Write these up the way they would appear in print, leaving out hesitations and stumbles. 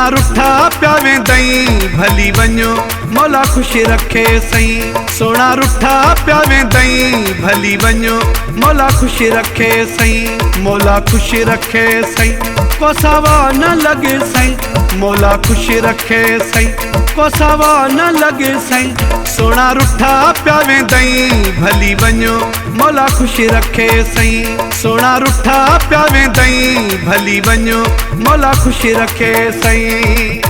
सोना रुठा प्यावे दई भली वञो मौला खुश रखे सही। सोना रुठा प्यावे दई भली वञो मौला खुश रखे सही। मौला खुश रखे सही को सवा न लगे सही। मौला खुश रखे सही को सवा न लगे सही। सोना रुठा प्यावे दई भली वञो मौला खुश रखे सही। सोना रुठा प्यावे दई भली वञो मौला खुश रखे सही।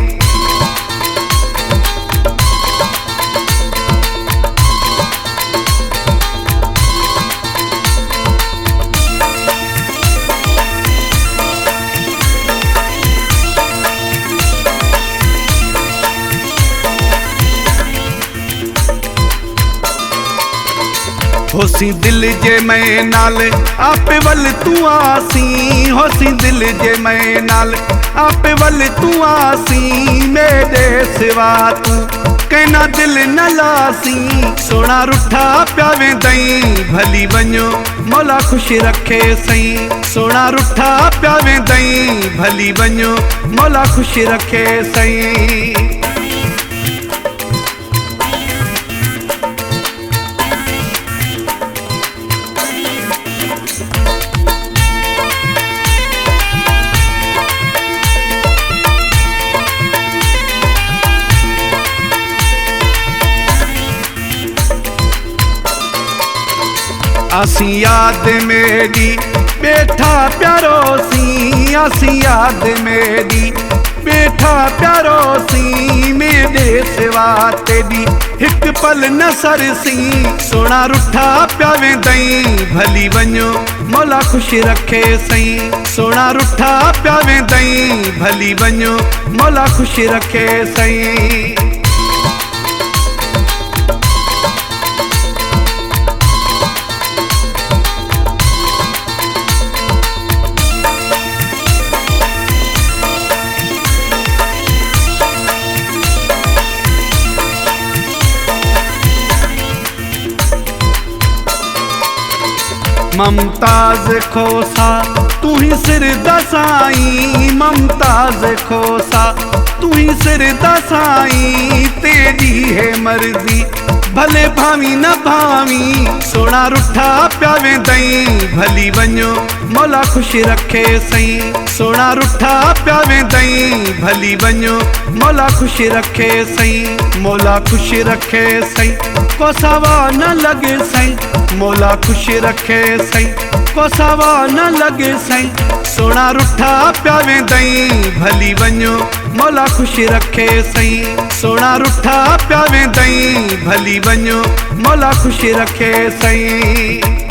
होसी दिल जे मैं नाल आपे वल तू आसी। होसी दिल जे मैं नाल आपे वल तू आसी। मेरे सिवा तू कहना दिल न लासी। सोना रुठा प्यावे दई भली वञो मौला खुश रखे सही। सोना रुठा प्यावे दई भली वञो मौला खुश रखे सही। आसी याद मेरी बैठा प्यारो सी। आसी याद मेरी बैठा प्यारो सी। मेरे सिवा तेरी एक पल न सरसी। सोना रुठा प्यावे दई भली वञो मौला खुश रखे सही। सोना रुठा प्यावे दई भली वञो मौला खुश रखे सही। ममताज खोसा तू ही सिर दसाई। ममताज खोसा तू ही सिर दसाई। तेरी है मर्जी भले भावी न भावी। सोना रुठा प्यावे दई भली वञो मौला खुश रखे सही। सोना रुठा प्यावे दई भली वञो मौला खुश रखे सही। मौला खुश रखे सही को सवा न लगे सही। मौला खुश रखे सही को सवा न लगे सही। सोना रुठा प्यावे दई भली वञो मौला खुश रखे सही। सोना रुठा प्यावे दई भली वञो मौला खुश रखे सही।